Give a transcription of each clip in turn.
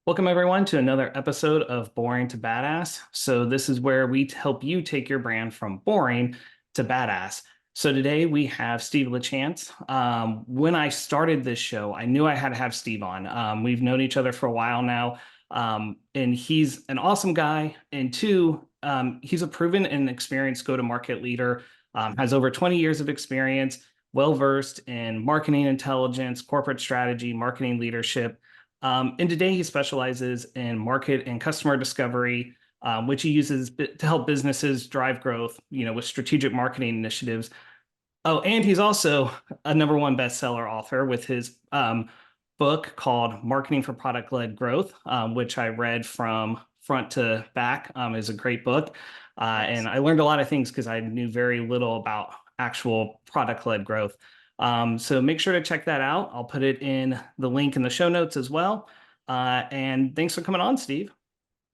Welcome, everyone, to another episode of Boring to Badass. So, this is where we help you take your brand from boring to badass. So, today we have Steve LaChance. When I started this show, I knew I had to have Steve on. We've known each other for a while now, and he's an awesome guy. And two, he's a proven and experienced go to market leader, has over 20 years of experience, well versed in marketing intelligence, corporate strategy, marketing leadership. And today he specializes in market and customer discovery, which he uses to help businesses drive growth, with strategic marketing initiatives. Oh, and he's also a number one bestseller author with his book called Marketing for Product-Led Growth, which I read from front to back. Is a great book. And Nice. I learned a lot of things because I knew very little about actual product-led growth. So make sure to check that out. I'll put it in the link in the show notes as well. And thanks for coming on, Steve.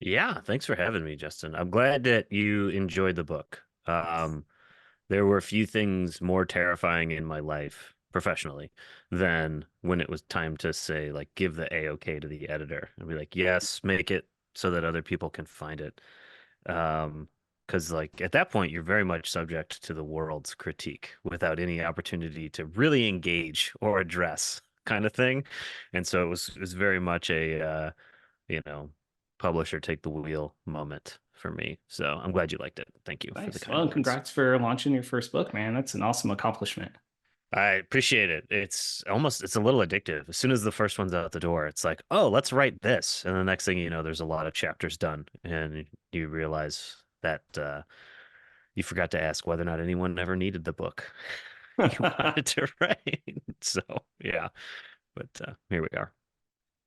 Yeah, thanks for having me, Justin. I'm glad that you enjoyed the book. There were a few things more terrifying in my life professionally than when it was time to say, like, give the A-OK to the editor and be like, yes, make it so that other people can find it. Because like at that point, you're very much subject to the world's critique without any opportunity to really engage or address kind of thing. And so it was very much a you know, publisher take the wheel moment for me. So I'm glad you liked it. Thank you for the Nice. kind Well, words. congrats for launching your first book, man. That's an awesome accomplishment. I appreciate it. It's a little addictive. As soon as the first one's out the door, it's like, oh, let's write this. And the next thing you know, there's a lot of chapters done. And you realize that you forgot to ask whether or not anyone ever needed the book you wanted to write. So yeah, but here we are.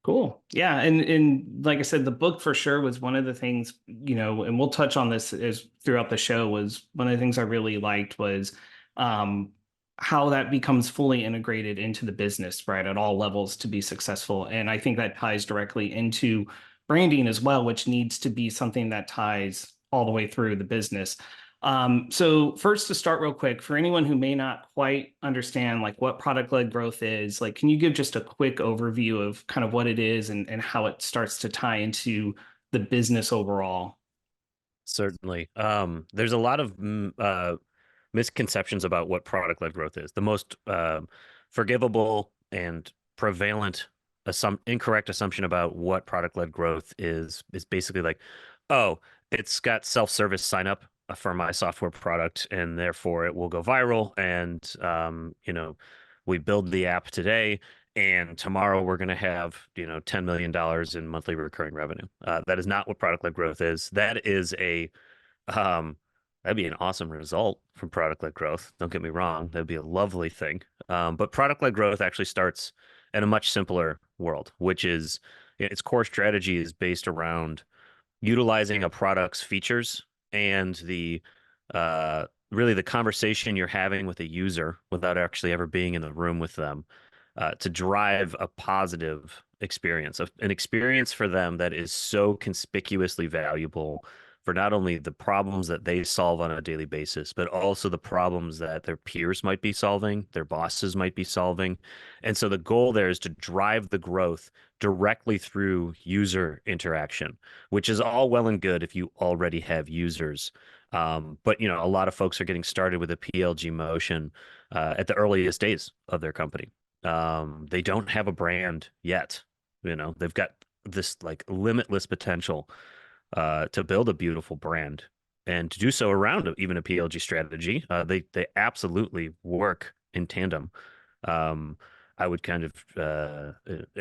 Cool. Yeah, and like I said, the book for sure was one of the things, and we'll touch on this as throughout the show, was one of the things I really liked was um how that becomes fully integrated into the business, right, at all levels to be successful. And I think that ties directly into branding as well, which needs to be something that ties all the way through the business. So first to start real quick, for anyone who may not quite understand like what product-led growth is, like can you give just a quick overview of kind of what it is and how it starts to tie into the business overall? Certainly. There's a lot of misconceptions about what product-led growth is. The most forgivable and prevalent incorrect assumption about what product-led growth is basically like, oh, it's got self-service sign up for my software product, and therefore it will go viral. And we build the app today, and tomorrow we're going to have $10 million in monthly recurring revenue. That is not what product-led growth is. Um, that'd be an awesome result from product-led growth. Don't get me wrong, that'd be a lovely thing. But product-led growth actually starts in a much simpler world, which is its core strategy is based around utilizing a product's features and the really the conversation you're having with a user without actually ever being in the room with them to drive a positive experience, an experience for them that is so conspicuously valuable for not only the problems that they solve on a daily basis, but also the problems that their peers might be solving, their bosses might be solving. And so the goal there is to drive the growth directly through user interaction, which is all well and good if you already have users. But a lot of folks are getting started with a PLG motion at the earliest days of their company. They don't have a brand yet. They've got this like limitless potential to build a beautiful brand and to do so around even a PLG strategy. They absolutely work in tandem. Um, I would kind of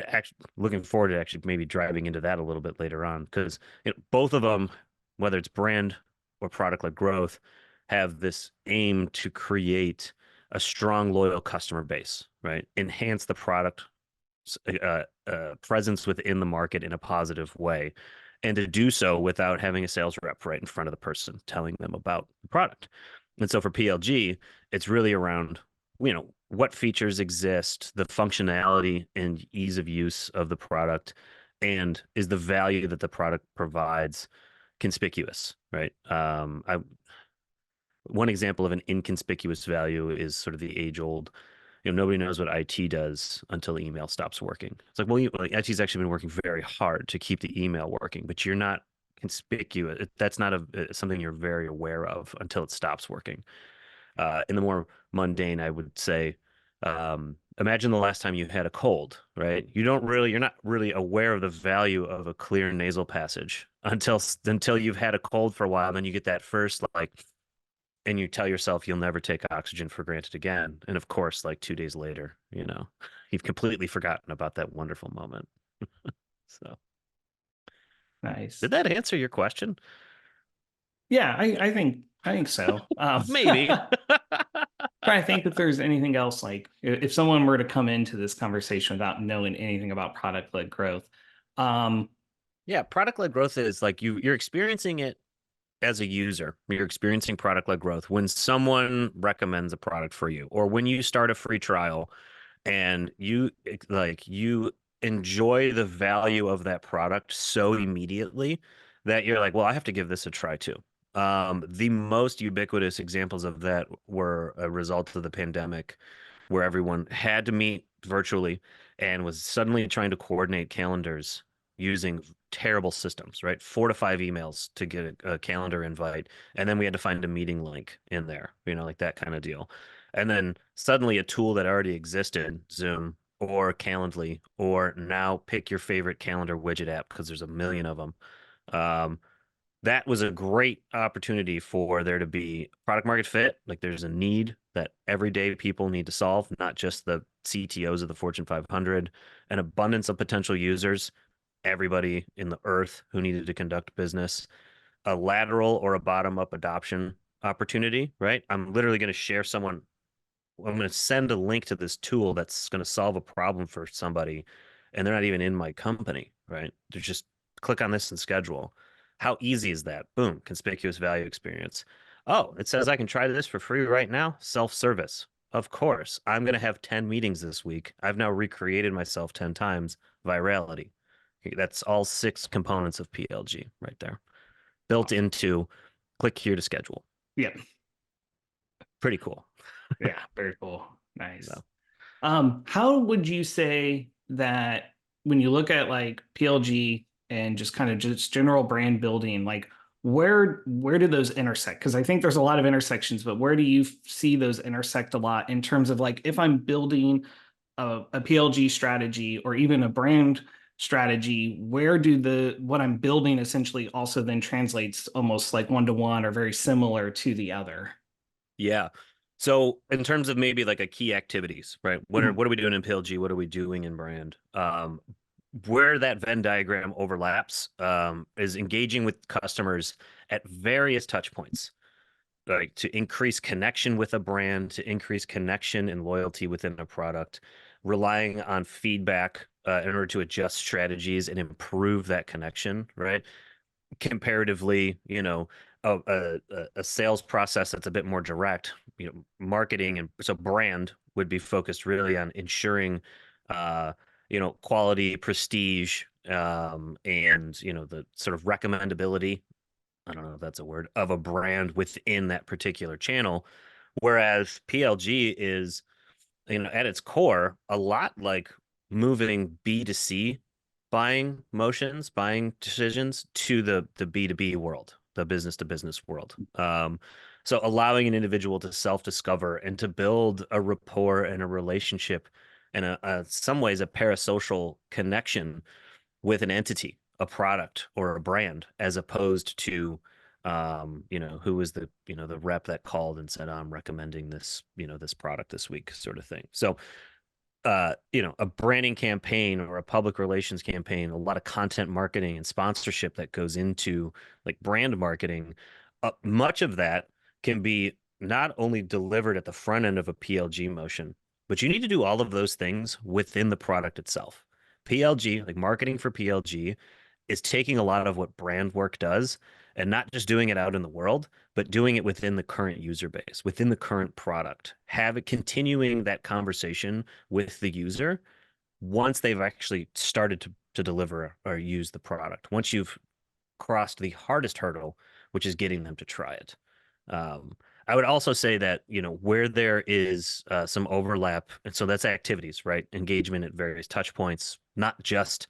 actually looking forward to actually maybe driving into that a little bit later on because both of them, whether it's brand or product-led growth, have this aim to create a strong, loyal customer base, right? Enhance the product presence within the market in a positive way, and to do so without having a sales rep right in front of the person telling them about the product. And so for PLG, it's really around, what features exist, the functionality and ease of use of the product, and is the value that the product provides conspicuous, right? One example of an inconspicuous value is sort of the age-old, nobody knows what IT does until the email stops working. It's like, well, like, IT's actually been working very hard to keep the email working, but you're not conspicuous. That's not something you're very aware of until it stops working. In the more mundane, I would say, imagine the last time you had a cold, right? You're not really aware of the value of a clear nasal passage until you've had a cold for a while. Then you get that first like, and you tell yourself you'll never take oxygen for granted again. And of course, like 2 days later, you've completely forgotten about that wonderful moment. So, Nice. did that answer your question? Yeah, I think so. Maybe. Trying to think if there's anything else, like if someone were to come into this conversation without knowing anything about product-led growth. Um, Yeah, product-led growth is like you're experiencing it as a user. You're experiencing product-led growth when someone recommends a product for you, or when you start a free trial and you enjoy the value of that product so immediately that you're like, well, I have to give this a try too. The most ubiquitous examples of that were a result of the pandemic, where everyone had to meet virtually and was suddenly trying to coordinate calendars using terrible systems, right? 4 to 5 emails to get a calendar invite, and then we had to find a meeting link in there, like that kind of deal. And then suddenly a tool that already existed, Zoom or Calendly, or now pick your favorite calendar widget app because there's a million of them. Um, that was a great opportunity for there to be product market fit. Like there's a need that everyday people need to solve, not just the CTOs of the Fortune 500, an abundance of potential users, everybody in the earth who needed to conduct business, a lateral or a bottom up adoption opportunity, right? I'm literally going to share someone I'm going to send a link to this tool that's going to solve a problem for somebody, and they're not even in my company, right? They're just click on this and schedule. How easy is that? Boom, conspicuous value experience. Oh, it says I can try this for free right now. Self-service. Of course, I'm going to have 10 meetings this week. I've now recreated myself 10 times. Virality. That's all 6 components of PLG right there, built awesome. into click here to schedule. Yeah, Pretty cool. yeah, very cool. Nice. So, How would you say that when you look at like PLG and just kind of just general brand building, like where do those intersect? Because I think there's a lot of intersections, but where do you see those intersect a lot in terms of like if I'm building a PLG strategy or even a brand strategy, where do the what I'm building essentially also then translates almost like one to one or very similar to the other? yeah. So in terms of maybe like a key activities, right? Mhm. What are we doing in PLG? What are we doing in brand? Where that Venn diagram overlaps is engaging with customers at various touch points, like to increase connection with a brand, to increase connection and loyalty within a product, relying on feedback in order to adjust strategies and improve that connection, right? Comparatively, a sales process that's a bit more direct, marketing and so brand would be focused really on ensuring, uh, quality, prestige, and, the sort of recommendability. I don't know if that's a word of a brand within that particular channel. Whereas PLG is, at its core, a lot like moving B2C buying motions, buying decisions to the B2B world, the business to business world. So allowing an individual to self-discover and to build a rapport and a relationship and some ways a parasocial connection with an entity, a product or a brand, as opposed to who was the rep that called and said, I'm recommending this product this week, sort of thing. So a branding campaign or a public relations campaign, a lot of content marketing and sponsorship that goes into like brand marketing. Much of that can be not only delivered at the front end of a PLG motion, but you need to do all of those things within the product itself. PLG, like marketing for PLG, is taking a lot of what brand work does and not just doing it out in the world, but doing it within the current user base, within the current product. Have it continuing that conversation with the user once they've actually started to deliver or use the product. Once you've crossed the hardest hurdle, which is getting them to try it. Um, I would also say that, where there is some overlap, and so that's activities, right? Engagement at various touch points, not just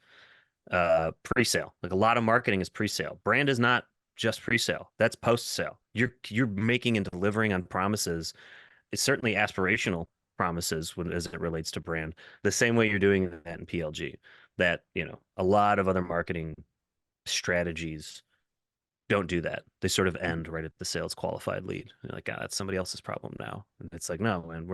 pre-sale. Like a lot of marketing is pre-sale. Brand is not just pre-sale. That's post-sale. You're making and delivering on promises. It's certainly aspirational promises as it relates to brand. The same way you're doing that in PLG. That, a lot of other marketing strategies don't do that. They sort of end right at the sales qualified lead. You're like, ah, that's somebody else's problem now. And it's like, no, and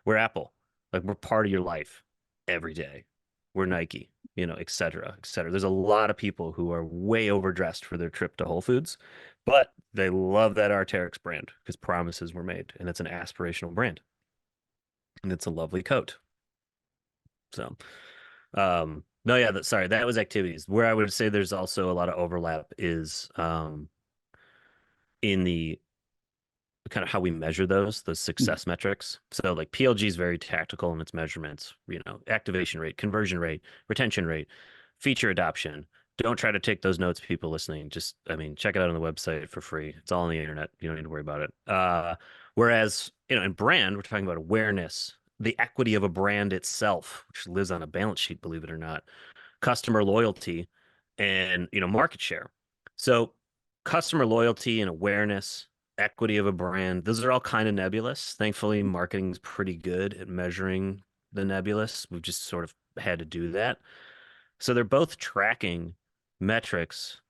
we're Apple. Like we're part of your life every day. We're Nike, et cetera, et cetera. There's a lot of people who are way overdressed for their trip to Whole Foods, but they love that Arc'teryx brand because promises were made, and it's an aspirational brand, and it's a lovely coat. So, no, yeah, sorry, that was activities. Where I would say there's also a lot of overlap is in the kind of how we measure those success metrics. So like PLG is very tactical in its measurements, activation rate, conversion rate, retention rate, feature adoption. Don't try to take those notes, people listening. Just, I mean, check it out on the website for free. It's all on the internet. You don't need to worry about it. Whereas, in brand, we're talking about awareness, the equity of a brand itself, which lives on a balance sheet, believe it or not, customer loyalty, and market share. So customer loyalty and awareness, equity of a brand, those are all kind of nebulous. Thankfully, marketing's pretty good at measuring the nebulous. We've just sort of had to do that. So they're both tracking metrics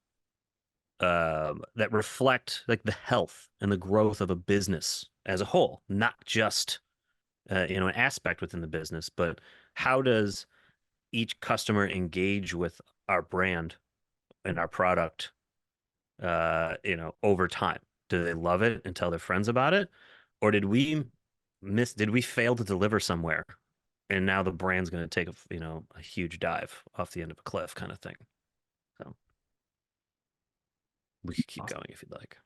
that reflect like the health and the growth of a business as a whole, not just an aspect within the business, but how does each customer engage with our brand and our product, over time? Do they love it and tell their friends about it? Or did we fail to deliver somewhere? And now the brand's going to take a huge dive off the end of a cliff kind of thing. So we could keep Awesome. going if you'd like.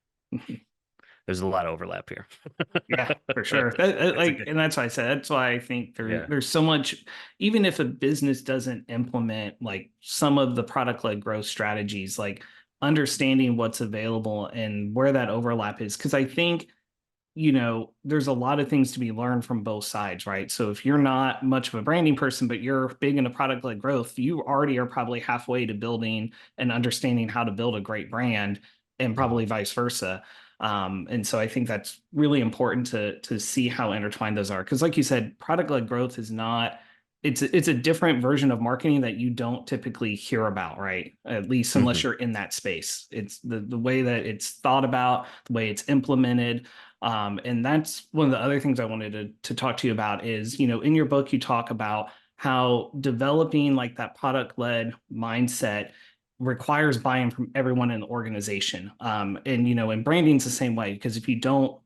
There's a lot of overlap here. Yeah, for sure. And that's why I said, that's why I think Yeah. there's so much, even if a business doesn't implement like some of the product-led growth strategies, like understanding what's available and where that overlap is. Because I think, there's a lot of things to be learned from both sides, right? So if you're not much of a branding person, but you're big into product-led growth, you already are probably halfway to building and understanding how to build a great brand, and probably vice versa. And so I think that's really important to see how intertwined those are. Because like you said, product-led growth is not, it's a different version of marketing that you don't typically hear about, right? At least unless Mhm. you're in that space. It's the way that it's thought about, the way it's implemented. And that's one of the other things I wanted to talk to you about is, in your book, you talk about how developing like that product-led mindset requires buy-in from everyone in the organization. And branding's the same way, because if you don't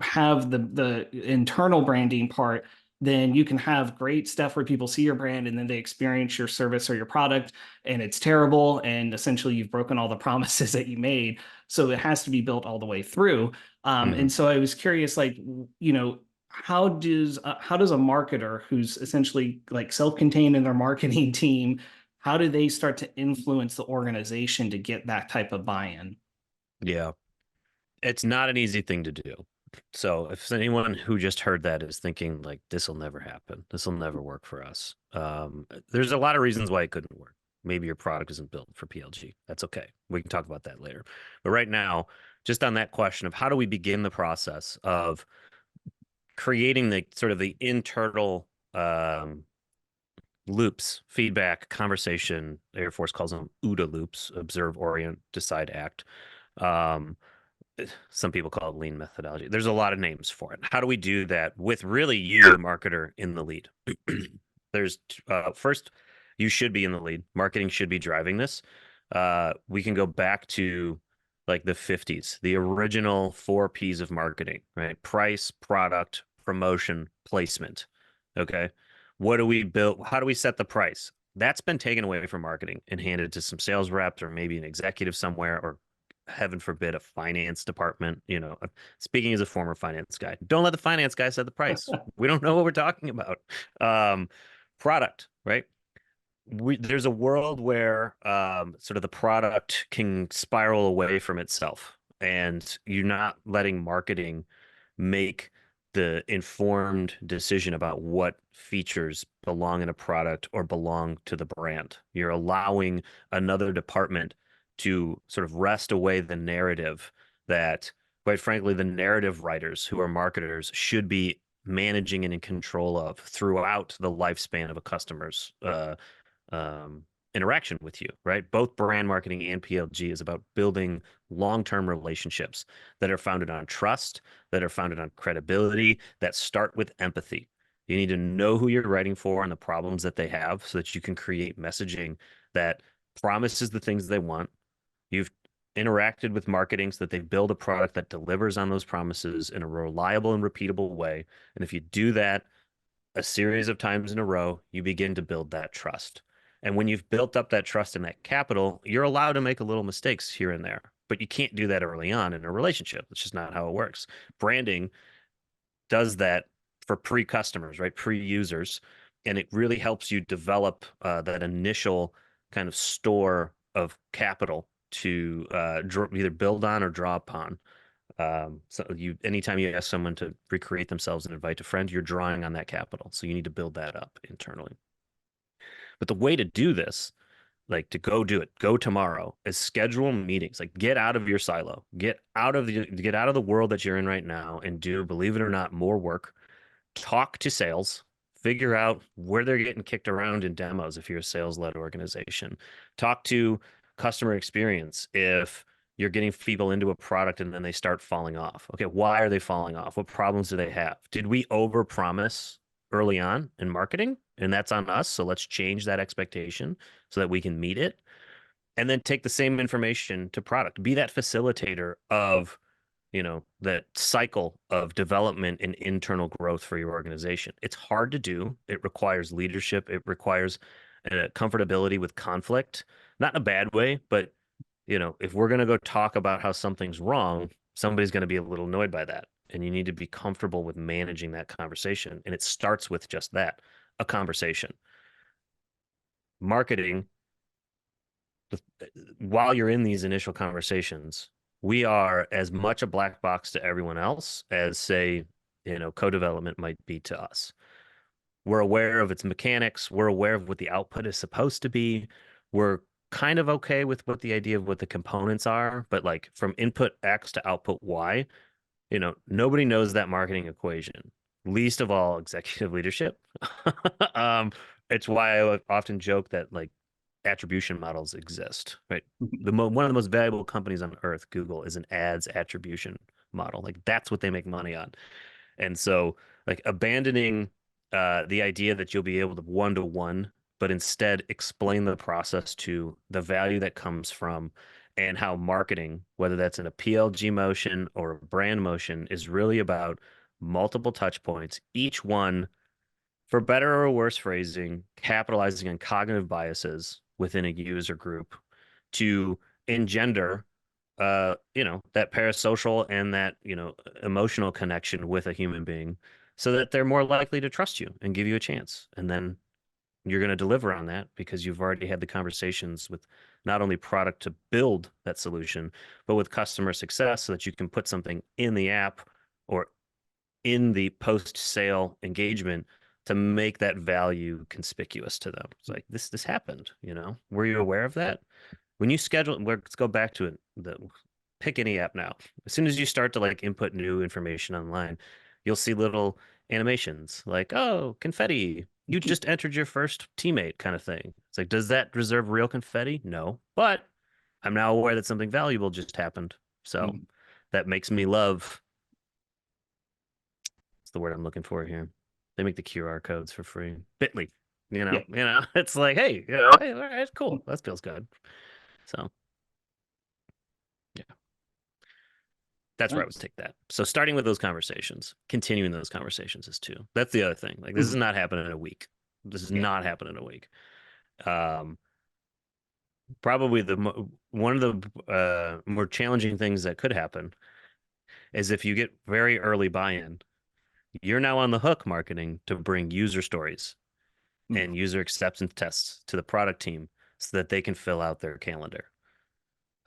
have the internal branding part, then you can have great stuff where people see your brand and then they experience your service or your product and it's terrible. And essentially you've broken all the promises that you made. So it has to be built all the way through. And Mhm. so I was curious, like, how does a marketer who's essentially like self-contained in their marketing team, how do they start to influence the organization to get that type of buy-in? Yeah. It's not an easy thing to do. So if anyone who just heard that is thinking like this will never happen, this will never work for us, there's a lot of reasons why it couldn't work. Maybe your product isn't built for PLG. That's okay. We can talk about that later. But right now, just on that question of how do we begin the process of creating the sort of the internal loops, feedback, conversation. Air Force calls them OODA loops: observe, orient, decide, act. Um, some people call it lean methodology. There's a lot of names for it. How do we do that with really you, the marketer, in the lead? There's first, you should be in the lead. Marketing should be driving this. We can go back to like the 50s, the original 4 P's of marketing, right? Price, product, promotion, placement. Okay. What do we build? How do we set the price? That's been taken away from marketing and handed to some sales reps or maybe an executive somewhere, or heaven forbid, a finance department. Speaking as a former finance guy, don't let the finance guy set the price. We don't know what we're talking about. Um, Product, right? There's a world where sort of the product can spiral away from itself, and you're not letting marketing make the informed decision about what features belong in a product or belong to the brand. You're allowing another department to sort of wrest away the narrative that, quite frankly, the narrative writers who are marketers should be managing and in control of throughout the lifespan of a customer's um, interaction with you, right? Both brand marketing and PLG is about building long-term relationships that are founded on trust, that are founded on credibility, that start with empathy. You need to know who you're writing for and the problems that they have so that you can create messaging that promises the things they want. You've interacted with marketing so that they build a product that delivers on those promises in a reliable and repeatable way. And if you do that a series of times in a row, you begin to build that trust. And when you've built up that trust and that capital, you're allowed to make a little mistakes here and there, but you can't do that early on in a relationship. It's just not how it works. Branding does that for pre-customers, right? Pre-users, and it really helps you develop that initial kind of store of capital to either build on or draw upon. So anytime you ask someone to recreate themselves and invite a friend, you're drawing on that capital. So you need to build that up internally. But the way to do this, like to go do it, go tomorrow, is schedule meetings. Like get out of your silo, get out of the world that you're in right now, and do, believe it or not, more work. Talk to sales, figure out where they're getting kicked around in demos if you're a sales-led organization. Talk to customer experience if you're getting people into a product and then they start falling off. Okay, why are they falling off? What problems do they have? Did we overpromise early on in marketing? And that's on us. So let's change that expectation so that we can meet it. And then take the same information to product. Be that facilitator of that cycle of development and internal growth for your organization. It's hard to do. It requires leadership. It requires comfortability with conflict, not in a bad way, but if we're going to go talk about how something's wrong, somebody's going to be a little annoyed by that. And you need to be comfortable with managing that conversation. And it starts with just that, a conversation. Marketing, while you're in these initial conversations, we are as much a black box to everyone else as, say, co-development might be to us. We're aware of its mechanics. We're aware of what the output is supposed to be. We're kind of okay with what the idea of what the components are, but like from input X to output Y, nobody knows that marketing equation, least of all executive leadership. um, it's why I often joke that like attribution models exist, right? One of the most valuable companies on earth, Google, is an ads attribution model. Like that's what they make money on. And so, like abandoning the idea that you'll be able to one-to-one, but instead explain the process to the value that comes from and how marketing, whether that's in a PLG motion or a brand motion, is really about multiple touch points, each one, for better or worse phrasing, capitalizing on cognitive biases within a user group to engender that parasocial and that, emotional connection with a human being so that they're more likely to trust you and give you a chance. And then you're going to deliver on that because you've already had the conversations with not only product to build that solution, but with customer success so that you can put something in the app or in the post-sale engagement to make that value conspicuous to them. It's like this happened, Were you aware of that? When you schedule, let's go back to it. Pick any app now. As soon as you start to like input new information online, you'll see little animations like, oh, confetti. You just entered your first teammate kind of thing. It's like, does that deserve real confetti? No. But I'm now aware that something valuable just happened. So that makes me love, what's the word I'm looking for here? They make the QR codes for free. Bitly. Yeah. It's like, hey, hey, all right, cool. That feels good. So yeah. That's where I would Nice. take that. So starting with those conversations, continuing those conversations is two. That's the other thing. Like this is not happening in a week. This is Yeah. not happening in a week. Um, Probably one of the more challenging things that could happen is if you get very early buy-in, you're now on the hook marketing to bring user stories and user acceptance tests to the product team so that they can fill out their calendar.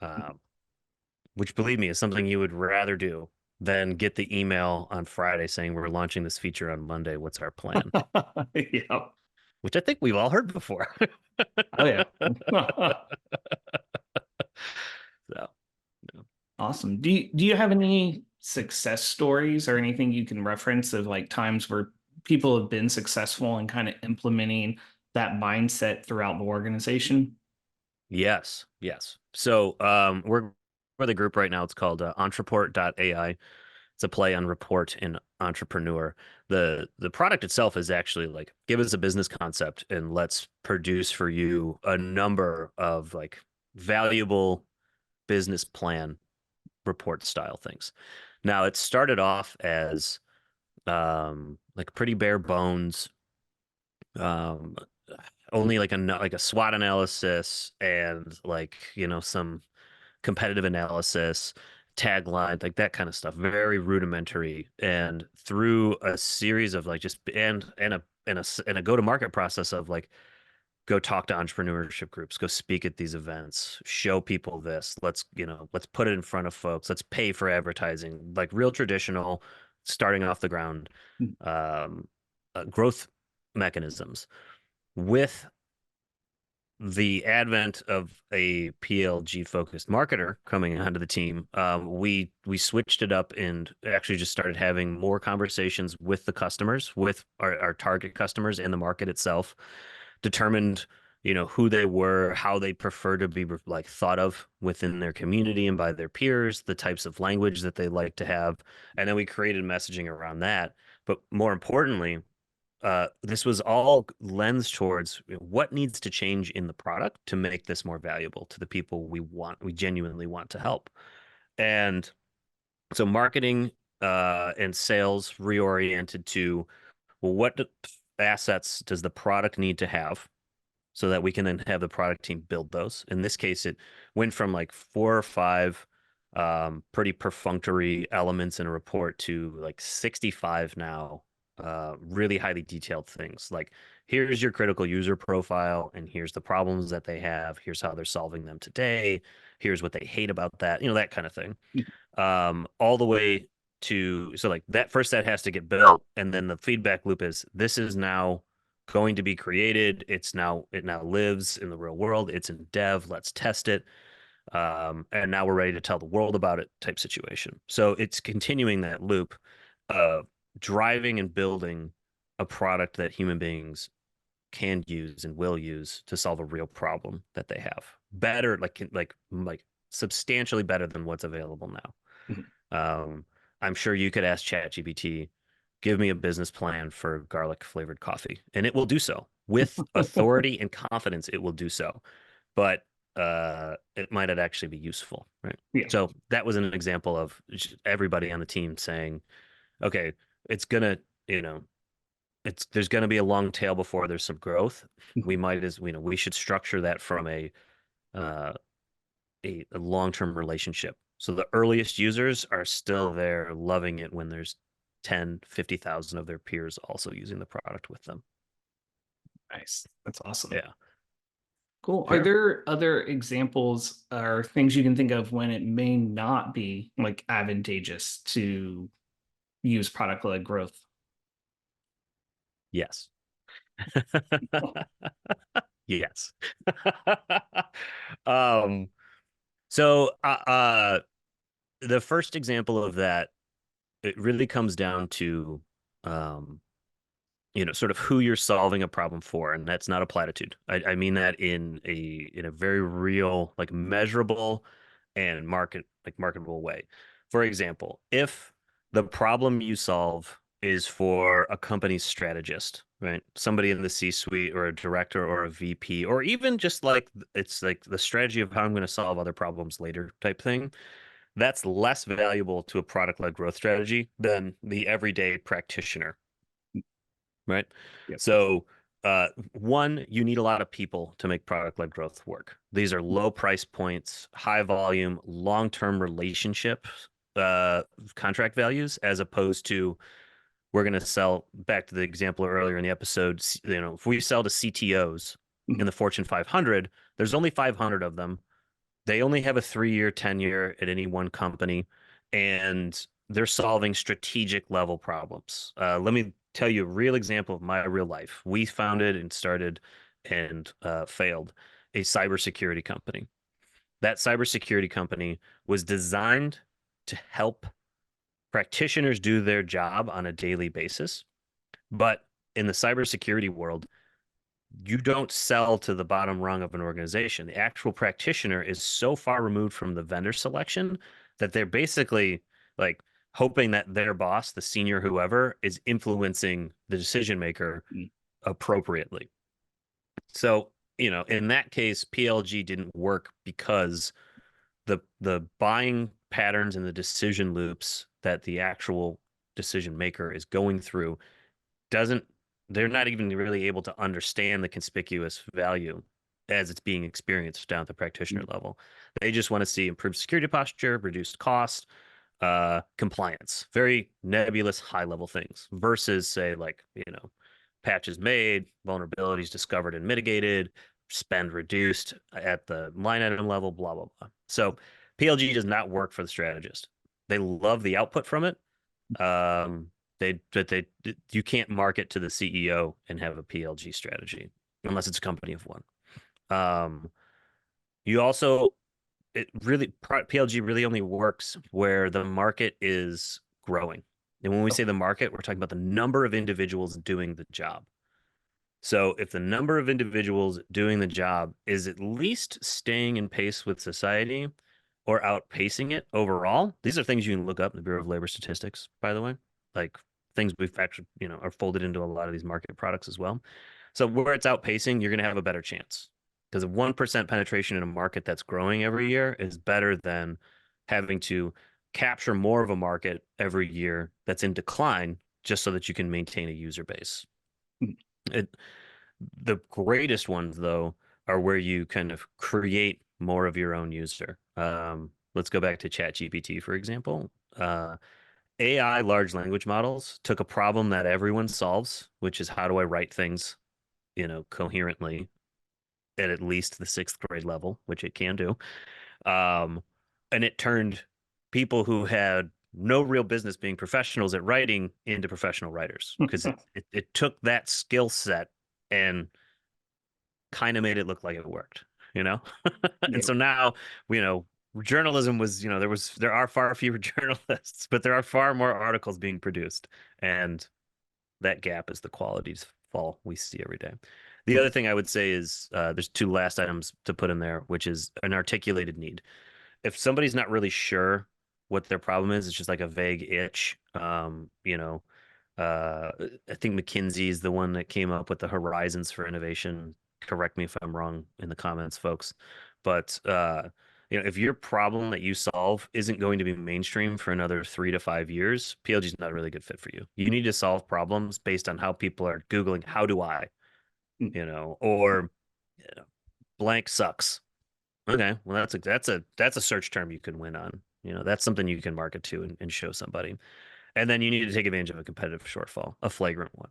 Um, which believe me is something you would rather do then get the email on Friday saying we're launching this feature on Monday. What's our plan? Yeah. Which I think we've all heard before. Oh yeah. So, yeah. Awesome. Do you have any success stories or anything you can reference of like times where people have been successful in kind of implementing that mindset throughout the organization? Yes, yes. So we're the group right now. It's called Entreport.ai. It's a play on report and entrepreneur. The product itself is actually like give us a business concept and let's produce for you a number of like valuable business plan report style things. Now it started off as like pretty bare bones, um only like a SWOT analysis and like, some competitive analysis, tagline, like that kind of stuff, very rudimentary. And through a series of like just and a go to market process of like go talk to entrepreneurship groups, go speak at these events, show people this. Let's put it in front of folks. Let's pay for advertising, like real traditional, starting off the ground, um, growth mechanisms. With the advent of a PLG focused marketer coming onto the team, we switched it up and actually just started having more conversations with the customers, with our target customers in the market itself, determined, who they were, how they prefer to be like thought of within their community and by their peers, the types of language that they like to have. And then we created messaging around that. But more importantly, this was all lens towards what needs to change in the product to make this more valuable to the people we genuinely want to help. And so marketing and sales reoriented to, well, assets does the product need to have so that we can then have the product team build those. In this case, it went from like 4 or 5 pretty perfunctory elements in a report to like 65 now, really highly detailed things. Like, here's your critical user profile, and here's the problems that they have. Here's how they're solving them today. Here's what they hate about that, that kind of thing. All the way to, so like that first set has to get built, and then the feedback loop is this is now going to be created. It now lives in the real world. It's in dev. Let's test it. And now we're ready to tell the world about it type situation. So it's continuing that loop of driving and building a product that human beings can use and will use to solve a real problem that they have. Better, like substantially better than what's available now. Um, I'm sure you could ask ChatGPT, give me a business plan for garlic flavored coffee, and it will do so with authority and confidence. It will do so, but it might not actually be useful, right? Yeah. So that was an example of everybody on the team saying, okay, it's gonna, you know, there's gonna be a long tail before there's some growth. We should structure that from uh, a long-term relationship. So the earliest users are still there loving it when there's 10, 50,000 of their peers also using the product with them. Nice. That's awesome. Yeah. Cool. Are Yeah. there other examples or things you can think of when it may not be like advantageous to use product-led growth? Yes. Yes. um, so the first example of that, it really comes down to um sort of who you're solving a problem for, and that's not a platitude. I mean that in a very real, like measurable and marketable way. For example, if the problem you solve is for a company's strategist, right? Somebody in the C-suite or a director or a VP, or even just like it's like the strategy of how I'm going to solve other problems later type thing, that's less valuable to a product-led growth strategy than the everyday practitioner, right? Yep. So, one, you need a lot of people to make product-led growth work. These are low price points, high volume, long-term relationship contract values, as opposed to we're going to sell, back to the example earlier in the episode. If we sell to CTOs in Mhm. the Fortune 500, there's only 500 of them. They only have a 3-year tenure at any one company, and they're solving strategic level problems. Let me tell you a real example of my real life. We founded and started and failed a cybersecurity company. That cybersecurity company was designed to help practitioners do their job on a daily basis. But in the cybersecurity world, you don't sell to the bottom rung of an organization. The actual practitioner is so far removed from the vendor selection that they're basically like hoping that their boss, the senior whoever, is influencing the decision maker Mm. appropriately. So, in that case, PLG didn't work because the buying patterns and the decision loops that the actual decision maker is going through doesn't they're not even really able to understand the conspicuous value as it's being experienced down at the practitioner Mm. level. They just want to see improved security posture, reduced cost, compliance, very nebulous high level things versus say like, patches made, vulnerabilities discovered and mitigated, spend reduced at the line item level, blah, blah, blah. So PLG does not work for the strategist. They love the output from it. Um, but you can't market to the CEO and have a PLG strategy unless it's a company of one. Um, you also PLG really only works where the market is growing. And when we say the market, we're talking about the number of individuals doing the job. So if the number of individuals doing the job is at least staying in pace with society or outpacing it overall, these are things you can look up in the Bureau of Labor Statistics, by the way, like things we've actually, are folded into a lot of these market products as well. So where it's outpacing, you're going to have a better chance because a 1% penetration in a market that's growing every year is better than having to capture more of a market every year that's in decline just so that you can maintain a user base. Mm. It, the greatest ones, though, are where you kind of create more of your own user. Let's go back to ChatGPT, for example. AI large language models took a problem that everyone solves, which is how do I write things, coherently at least the sixth grade level, which it can do. Um, and it turned people who had no real business being professionals at writing into professional writers because it took that skill set and kind of made it look like it worked, you know? And Yep. so now, journalism was, there are far fewer journalists, but there are far more articles being produced. And that gap is the quality fall we see every day. The other thing I would say is there's two last items to put in there, which is an articulated need. If somebody's not really sure what their problem is, it's just like a vague itch. I think McKinsey is the one that came up with the horizons for innovation. Correct me if I'm wrong in the comments, folks. But if your problem that you solve isn't going to be mainstream for another 3 to 5 years, PLG is not a really good fit for you. You need to solve problems based on how people are Googling, how do I, Mm. or blank sucks. Okay, well that's a search term you can win on. That's something you can market to and show somebody. And then you need to take advantage of a competitive shortfall, a flagrant one.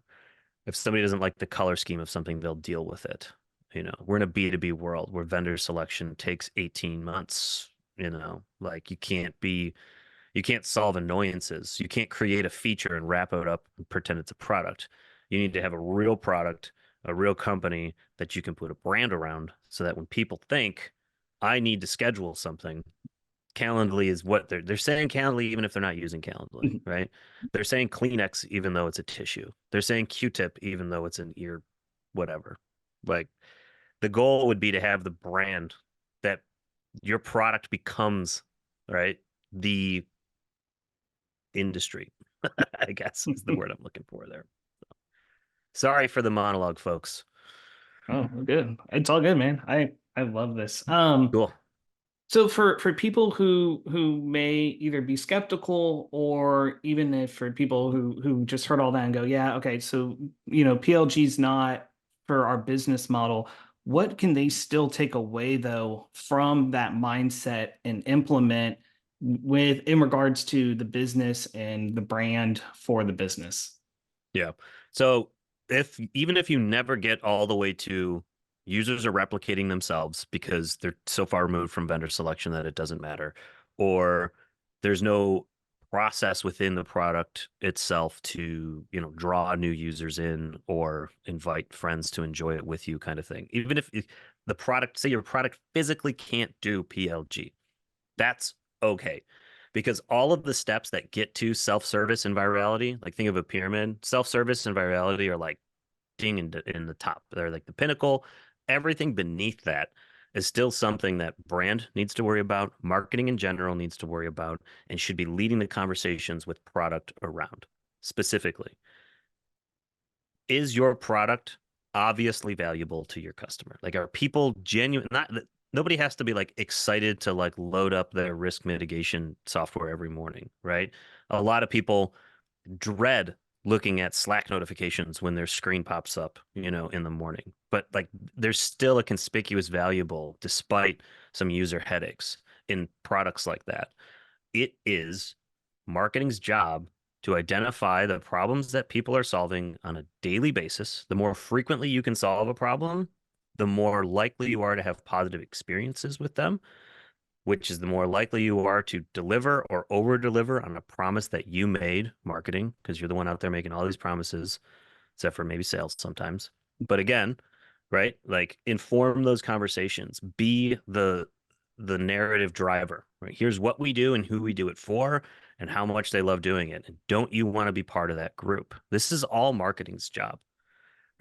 If somebody doesn't like the color scheme of something, they'll deal with it. We're in a B2B world where vendor selection takes 18 months. Like you can't solve annoyances. You can't create a feature and wrap it up and pretend it's a product. You need to have a real product, a real company that you can put a brand around so that when people think, I need to schedule something, Calendly is what they're saying Calendly even if they're not using Calendly, Mm. right? They're saying Kleenex even though it's a tissue. They're saying Q-tip even though it's an ear, whatever. Like the goal would be to have the brand that your product becomes, right? The industry, I guess is the word I'm looking for there. Sorry for the monologue, folks. Oh, we're good. It's all good, man. I love this. Cool. So for people who may either be skeptical or even if for people who just heard all that and go, yeah, okay, so PLG's not for our business model, what can they still take away though from that mindset and implement with in regards to the business and the brand for the business? Yeah. So even if you never get all the way to users are replicating themselves because they're so far removed from vendor selection that it doesn't matter, or there's no process within the product itself to, draw new users in or invite friends to enjoy it with you kind of thing. Even if the product, say your product physically can't do PLG, that's okay. Because all of the steps that get to self-service and virality, like think of a pyramid, self-service and virality are like ding in the top. They're like the pinnacle. Everything beneath that is still something that brand needs to worry about, marketing in general needs to worry about, and should be leading the conversations with product around. Specifically, is your product obviously valuable to your customer? Like, are people genuine? Not nobody has to be like excited to like load up their risk mitigation software every morning, right? A lot of people dread looking at Slack notifications when their screen pops up, in the morning. But like there's still a conspicuous valuable despite some user headaches in products like that. It is marketing's job to identify the problems that people are solving on a daily basis. The more frequently you can solve a problem, the more likely you are to have positive experiences with them, which is the more likely you are to deliver or over deliver on a promise that you made, marketing, because you're the one out there making all these promises, except for maybe sales sometimes. But again, right? Like inform those conversations, be the narrative driver, right? Here's what we do and who we do it for and how much they love doing it. And don't you want to be part of that group? This is all marketing's job,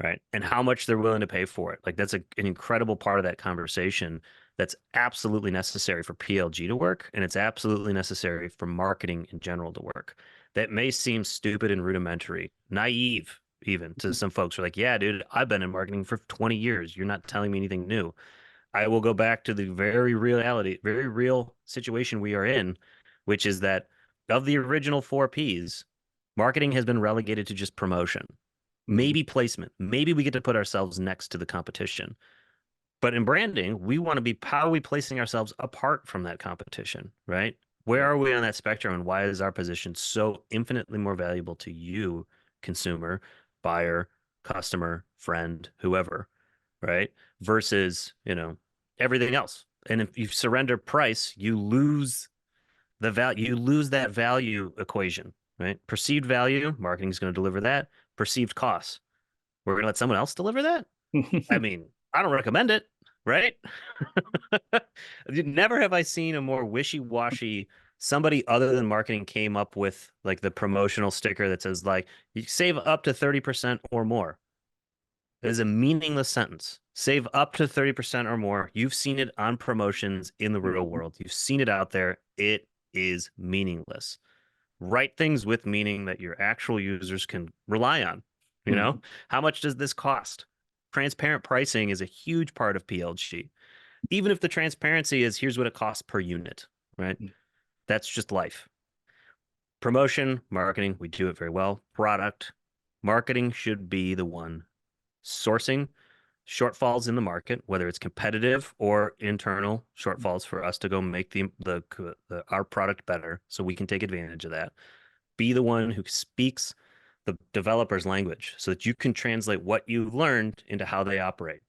right? And how much they're willing to pay for it. Like that's an incredible part of that conversation that's absolutely necessary for PLG to work, and it's absolutely necessary for marketing in general to work. That may seem stupid and rudimentary, naive even to some folks who are like, yeah, dude, I've been in marketing for 20 years. You're not telling me anything new. I will go back to the very real situation we are in, which is that of the original four P's, marketing has been relegated to just promotion, Mhm. maybe placement. Maybe we get to put ourselves next to the competition. But in branding, we want to be, how are we placing ourselves apart from that competition, right? Where Yeah. are we on that spectrum and why is our position so infinitely more valuable to you, consumer, buyer, customer, friend, whoever, right? Versus, everything else. And if you surrender price, you lose the value, you lose that value equation, right? Perceived value, marketing is going to deliver that. Perceived costs, we're going to let someone else deliver that. I mean, I don't recommend it, right? Never have I seen a more wishy-washy somebody other than marketing came up with like the promotional sticker that says like you save up to 30% or more. It is a meaningless sentence. Save up to 30% or more. You've seen it on promotions in the real Mhm. world. You've seen it out there. It is meaningless. Write things with meaning that your actual users can rely on. You know, Mhm. how much does this cost? Transparent pricing is a huge part of PLG. Even if the transparency is here's what it costs per unit, right? That's just life. Promotion, marketing, we do it very well. Product, marketing should be the one sourcing shortfalls in the market, whether it's competitive or internal shortfalls for us to go make our product better so we can take advantage of that. Be the one who speaks the developer's language so that you can translate what you've learned into how they operate.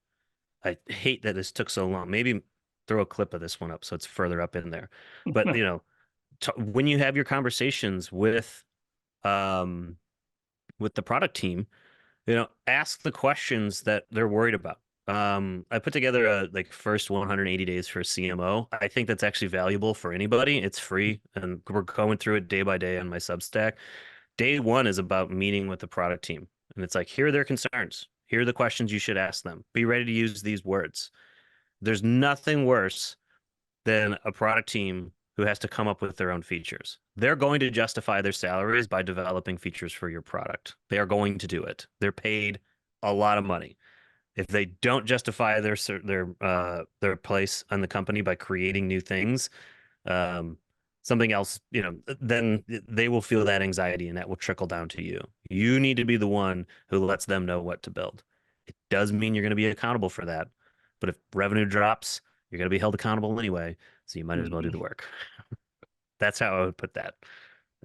I hate that this took so long. Maybe throw a clip of this one up so it's further up in there. But when you have your conversations um with the product team, ask the questions that they're worried about. I put together a like first 180 days for a CMO. I think that's actually valuable for anybody. It's free, and we're going through it day by day on my Substack. Day one is about meeting with the product team, and it's like here are their concerns. Here are the questions you should ask them. Be ready to use these words. There's nothing worse than a product team who has to come up with their own features. They're going to justify their salaries by developing features for your product. They are going to do it. They're paid a lot of money. If they don't justify their place on the company by creating new things, um, something else, then they will feel that anxiety and that will trickle down to you. You need to be the one who lets them know what to build. It does mean you're going to be accountable for that. But if revenue drops, you're going to be held accountable anyway. So you might as well do Mhm. the work. That's how I would put that.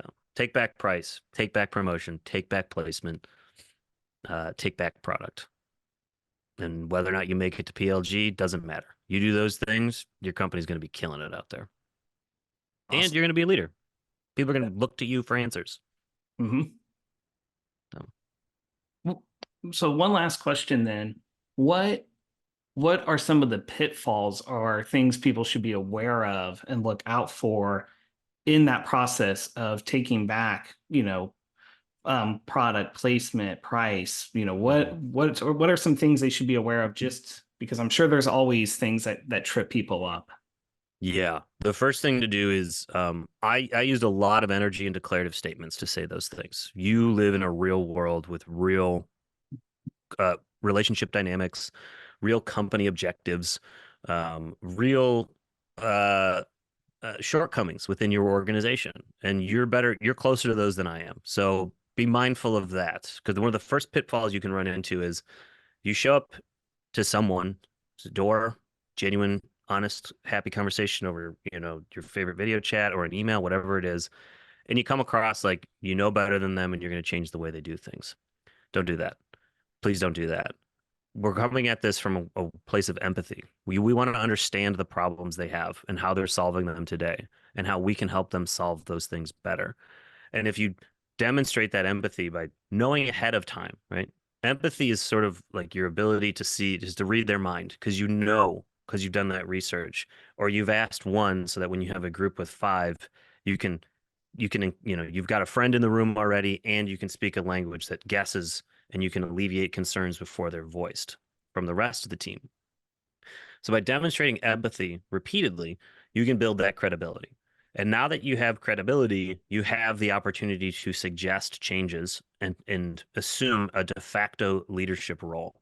So, take back price, take back promotion, take back placement, take back product. And whether or not you make it to PLG doesn't matter. You do those things, your company's going to be killing it out there. And Awesome. you're going to be a leader. People are going to look to you for answers. Mm-hmm. So, So one last question then. What what are some of the pitfalls or things people should be aware of and look out for in that process of taking back, product placement, price, mhm. what are some things they should be aware of just because I'm sure there's always things that trip people up. Yeah. The first thing to do is I used a lot of energy and declarative statements to say those things. You live in a real world with real relationship dynamics, real company objectives, real uh, shortcomings within your organization, and you're closer to those than I am. So be mindful of that, because one of the first pitfalls you can run into is you show up to someone, to the door, genuine, honest, happy conversation over, your favorite video chat or an email, whatever it is, and you come across like you know better than them and you're going to change the way they do things. Don't do that. Please don't do that. We're coming at this from a place of empathy. We want to understand the problems they have and how they're solving them today and how we can help them solve those things better. And if you demonstrate that empathy by knowing ahead of time, right? Empathy is sort of like your ability to see, just to read their mind because you've done that research, or you've asked one so that when you have a group with five, you can, you've got a friend in the room already and you can speak a language that guesses and you can alleviate concerns before they're voiced from the rest of the team. So by demonstrating empathy repeatedly, you can build that credibility. And now that you have credibility, you have the opportunity to suggest changes and assume a de facto leadership role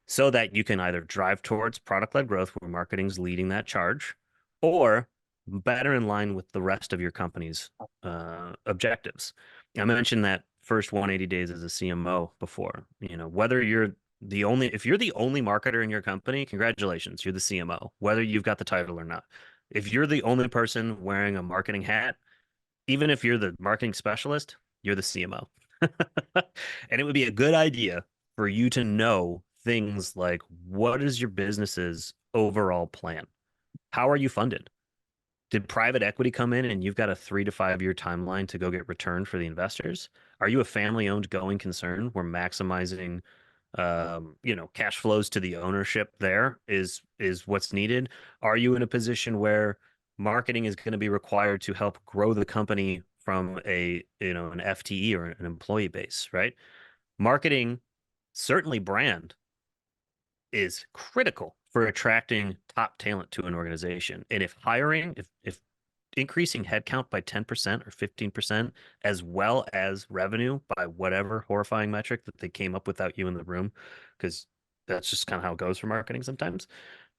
so that you can either drive towards product led growth where marketing's leading that charge, or better in line with the rest of your company's objectives. I mentioned that first 180 days as a CMO before. Whether if you're the only marketer in your company, congratulations, you're the CMO, whether you've got the title or not. If you're the only person wearing a marketing hat, even if you're the marketing specialist, you're the CMO. And it would be a good idea for you to know things like, what is your business's overall plan? How are you funded? Did private equity come in and you've got a 3 to 5 year timeline to go get return for the investors? Are you a family owned going concern where maximizing cash flows to the ownership there is what's needed? Are you in a position where marketing is going to be required to help grow the company from an FTE or an employee base, right? Marketing, certainly brand, is critical for attracting top talent to an organization. And if increasing headcount by 10% or 15%, as well as revenue by whatever horrifying metric that they came up without you in the room, because that's just kind of how it goes for marketing sometimes.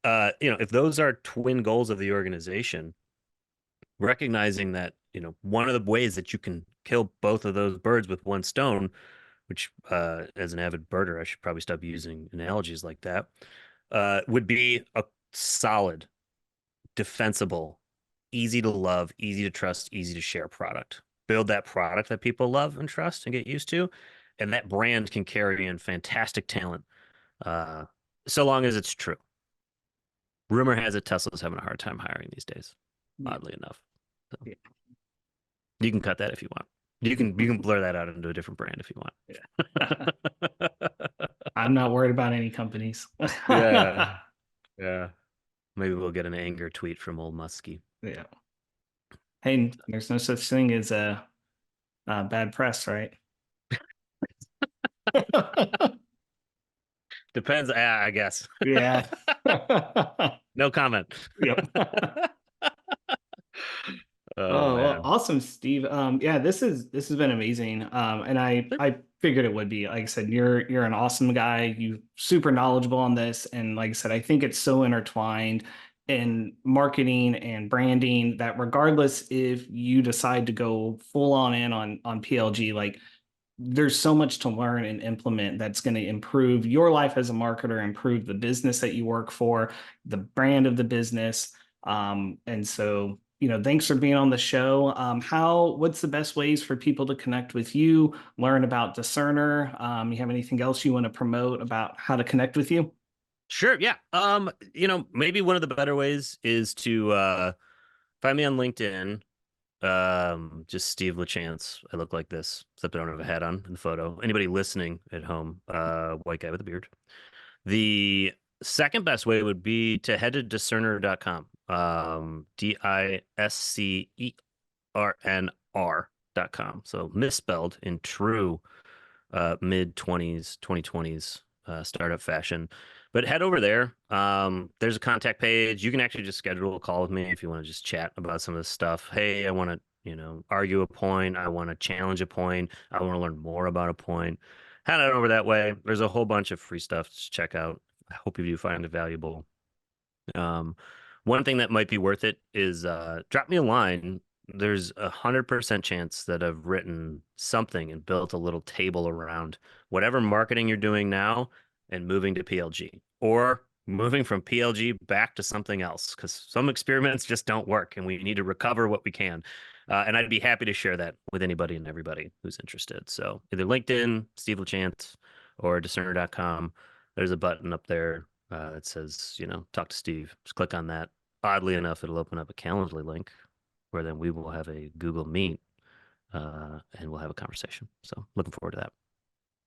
If those are twin goals of the organization, recognizing that, one of the ways that you can kill both of those birds with one stone, which as an avid birder, I should probably stop using analogies like that, would be a solid, defensible, easy to love, easy to trust, easy to share product. Build that product that people love and trust and get used to. And that brand can carry in fantastic talent, uh, so long as it's true. Rumor has it Tesla's having a hard time hiring these days, Yeah. oddly enough. So Yeah. you can cut that if you want. You can blur that out into a different brand if you Yeah. want. I'm not worried about any companies. Yeah, yeah. Maybe we'll get an anger tweet from old Muskie. Yeah. Hey, there's no such thing as bad press, right? Depends, I guess. Yeah. No comment. Yep. Oh Oh, well, man. awesome, Steve. Yeah, this has been amazing. And I figured it would be. Like I said, you're an awesome guy. You super knowledgeable on this, and like I said, I think it's so intertwined in marketing and branding that regardless if you decide to go full on in on PLG, like there's so much to learn and implement that's going to improve your life as a marketer, improve the business that you work for, the brand of the business. And so, thanks for being on the show. What's the best ways for people to connect with you, learn about discernr? You have anything else you want to promote about how to connect with you? Sure, yeah. Maybe one of the better ways is to find me on LinkedIn. Just Steve LaChance. I look like this, except I don't have a hat on in the photo. Anybody listening at home, white guy with a beard. The second best way would be to head to discernr.com. discernr.com. So misspelled in true mid 20s, 2020s startup fashion. But head over there. There's a contact page. You can actually just schedule a call with me if you want to just chat about some of this stuff. Hey, I want to, argue a point. I want to challenge a point. I want to learn more about a point. Head on over that way. There's a whole bunch of free stuff to check out. I hope you do find it valuable. Um, One thing that might be worth it is drop me a line. There's 100% chance that I've written something and built a little table around whatever marketing you're doing now and moving to PLG or moving from PLG back to something else because some experiments just don't work and we need to recover what we can. And I'd be happy to share that with anybody and everybody who's interested. So either LinkedIn, Steve LaChance, or discernr.com. There's a button up there that says, talk to Steve. Just click on that. Oddly enough, it'll open up a Calendly link where then we will have a Google Meet and we'll have a conversation. So looking forward to that.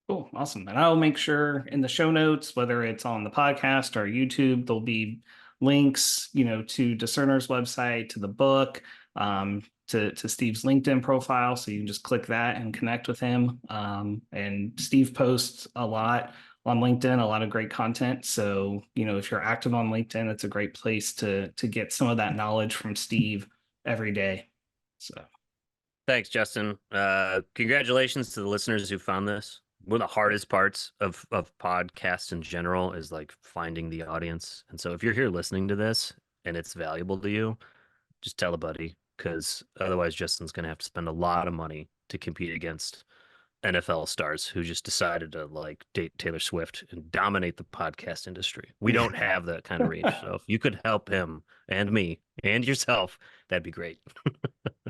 Cool, awesome. And I'll make sure in the show notes, whether it's on the podcast or YouTube, there'll be links, to Discerner's website, to the book, to Steve's LinkedIn profile. So you can just click that and connect with him. And Steve posts a lot on LinkedIn, a lot of great content. So, if you're active on LinkedIn, it's a great place to get some of that knowledge from Steve every day. So Thanks, Justin. Congratulations to the listeners who found this. One of the hardest parts of podcasts in general is like finding the audience. And so if you're here listening to this and it's valuable to you, just tell a buddy because otherwise Justin's going to have to spend a lot of money to compete against NFL stars who just decided to like date Taylor Swift and dominate the podcast industry. We don't have that kind of reach. So if you could help him and me and yourself, that'd be great.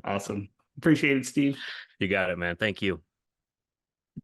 Awesome. Appreciate it, Steve. You got it, man. Thank you.